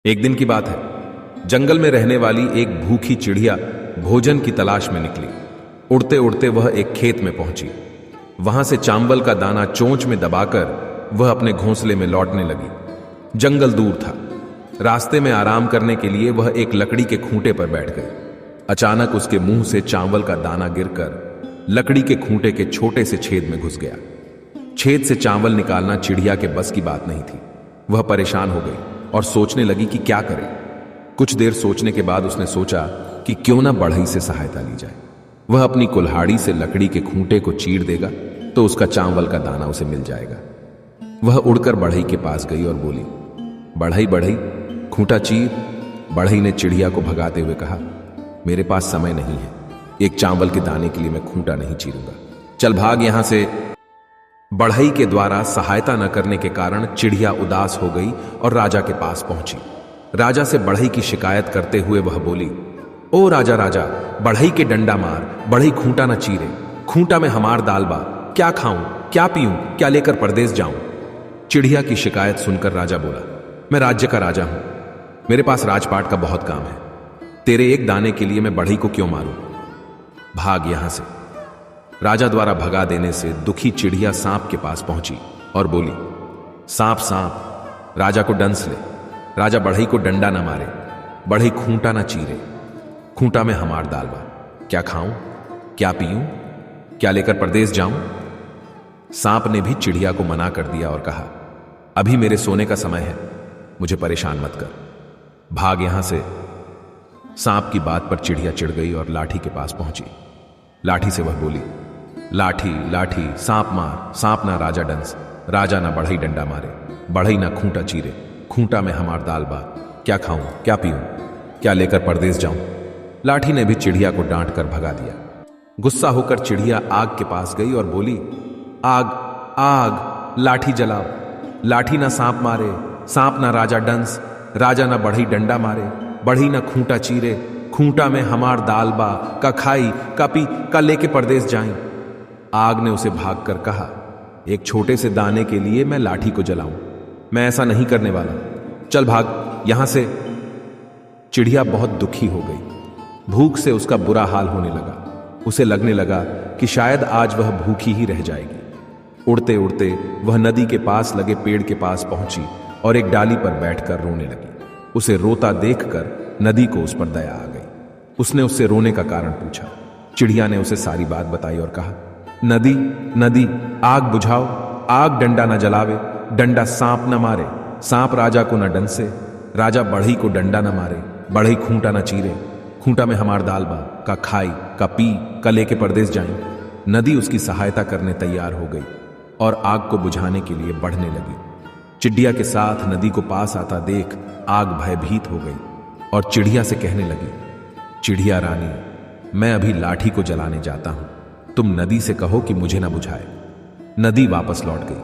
एक दिन की बात है। जंगल में रहने वाली एक भूखी चिड़िया भोजन की तलाश में निकली। उड़ते उड़ते वह एक खेत में पहुंची। वहां से चांवल का दाना चोंच में दबाकर वह अपने घोंसले में लौटने लगी। जंगल दूर था। रास्ते में आराम करने के लिए वह एक लकड़ी के खूंटे पर बैठ गई। अचानक उसके मुंह से चांवल का दाना गिरकर लकड़ी के खूंटे के छोटे से छेद में घुस गया। छेद से चावल निकालना चिड़िया के बस की बात नहीं थी। वह परेशान हो गई और सोचने लगी कि क्या करे। कुछ देर सोचने के बाद उसने सोचा कि क्यों ना बढ़ई से सहायता ली जाए। वह अपनी कुल्हाड़ी से लकड़ी के खूंटे को चीर देगा तो उसका चावल का दाना उसे मिल जाएगा। वह उड़कर बढ़ई के पास गई और बोली, बढ़ई बढ़ई खूंटा चीर। बढ़ई ने चिड़िया को भगाते हुए कहा, मेरे पास समय नहीं है। एक चावल के दाने के लिए मैं खूंटा नहीं चीरूंगा। चल भाग यहां से। बढ़ई के द्वारा सहायता न करने के कारण चिड़िया उदास हो गई और राजा के पास पहुंची। राजा से बढ़ई की शिकायत करते हुए वह बोली, ओ राजा राजा, बढ़ई के डंडा मार, बढ़ई खूंटा न चीरे। खूंटा में हमार दाल बा, क्या खाऊं, क्या पीऊं, क्या लेकर परदेस जाऊं। चिड़िया की शिकायत सुनकर राजा बोला, मैं राज्य का राजा हूं, मेरे पास राजपाट का बहुत काम है। तेरे एक दाने के लिए मैं बढ़ई को क्यों मारूं। भाग यहां से। राजा द्वारा भगा देने से दुखी चिड़िया सांप के पास पहुंची और बोली, सांप सांप, राजा को डंस ले। राजा बढ़ई को डंडा ना मारे, बढ़ई खूंटा ना चीरे। खूंटा में हमार दाल बा, क्या खाऊं, क्या पीऊं, क्या लेकर परदेस जाऊं। सांप ने भी चिड़िया को मना कर दिया और कहा, अभी मेरे सोने का समय है, मुझे परेशान मत कर, भाग यहां से। सांप की बात पर चिड़िया चिढ़ गई और लाठी के पास पहुंची। लाठी से वह बोली, लाठी लाठी सांप मार, सांप ना राजा डंस, राजा ना बढ़ई डंडा मारे, बढ़ई ना खूंटा चीरे। खूंटा में हमार दाल बा, क्या खाऊं, क्या पीऊं, क्या लेकर परदेस जाऊं। लाठी ने भी चिड़िया को डांट कर भगा दिया। गुस्सा होकर चिड़िया आग के पास गई और बोली, आग आग, लाठी जलाओ। लाठी ना सांप मारे, सांप ना राजा डंस, राजा ना बढ़ई डंडा मारे, बढ़ई ना खूंटा चीरे। खूंटा में हमार दाल बा, का खाई का पी का लेके परदेस जाई। आग ने उसे भागकर कहा, एक छोटे से दाने के लिए मैं लाठी को जलाऊं, मैं ऐसा नहीं करने वाला, चल भाग यहां से। चिड़िया बहुत दुखी हो गई। भूख से उसका बुरा हाल होने लगा। उसे लगने लगा कि शायद आज वह भूखी ही रह जाएगी। उड़ते उड़ते वह नदी के पास लगे पेड़ के पास पहुंची और एक डाली पर बैठकर रोने लगी। उसे रोता देखकर नदी को उस पर दया आ गई। उसने उससे रोने का कारण पूछा। चिड़िया ने उसे सारी बात बताई और कहा, नदी नदी, आग बुझाओ, आग डंडा न जलावे, डंडा सांप न मारे, सांप राजा को न डंसे, राजा बढ़ई को डंडा न मारे, बढ़ई खूंटा न चीरे। खूंटा में हमार दाल बा, का खाई का पी का लेके परदेस जाई। नदी उसकी सहायता करने तैयार हो गई और आग को बुझाने के लिए बढ़ने लगी। चिड़िया के साथ नदी को पास आता देख आग भयभीत हो गई और चिड़िया से कहने लगी, चिड़िया रानी, मैं अभी लाठी को जलाने जाता हूं, तुम नदी से कहो कि मुझे ना बुझाए। नदी वापस लौट गई।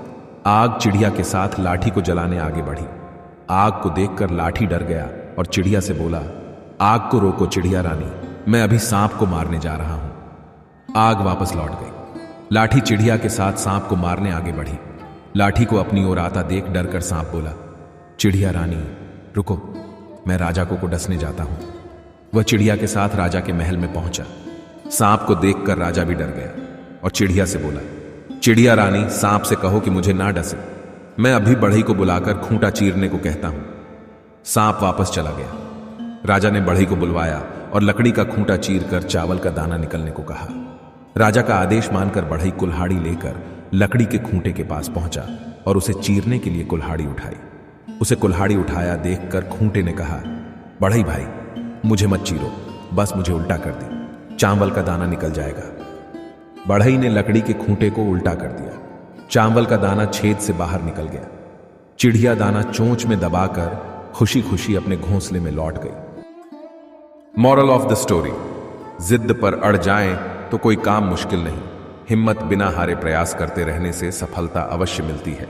आग चिड़िया के साथ लाठी को जलाने आगे बढ़ी। आग को देखकर लाठी डर गया और चिड़िया से बोला, आग को रोको चिड़िया रानी, मैं अभी सांप को मारने जा रहा हूं। आग वापस लौट गई। लाठी चिड़िया के साथ सांप को मारने आगे बढ़ी। लाठी को अपनी ओर आता देख डर कर सांप बोला, चिड़िया रानी रुको, मैं राजा को डसने जाता हूं। वह चिड़िया के साथ राजा के महल में पहुंचा। सांप को देखकर राजा भी डर गया और चिड़िया से बोला, चिड़िया रानी, सांप से कहो कि मुझे ना डसे, मैं अभी बढ़ई को बुलाकर खूंटा चीरने को कहता हूं। सांप वापस चला गया। राजा ने बढ़ई को बुलवाया और लकड़ी का खूंटा चीरकर चावल का दाना निकलने को कहा। राजा का आदेश मानकर बढ़ई कुल्हाड़ी लेकर लकड़ी के खूंटे के पास पहुंचा और उसे चीरने के लिए कुल्हाड़ी उठाई। उसे कुल्हाड़ी उठाया देखकर खूंटे ने कहा, बढ़ई भाई, मुझे मत चीरो, बस मुझे उल्टा कर दे, चावल का दाना निकल जाएगा। बढ़ई ने लकड़ी के खूंटे को उल्टा कर दिया। चावल का दाना छेद से बाहर निकल गया। चिड़िया दाना चोंच में दबाकर खुशी खुशी अपने घोंसले में लौट गई। मॉरल ऑफ द स्टोरी, जिद पर अड़ जाएं तो कोई काम मुश्किल नहीं, हिम्मत बिना हारे प्रयास करते रहने से सफलता अवश्य मिलती है।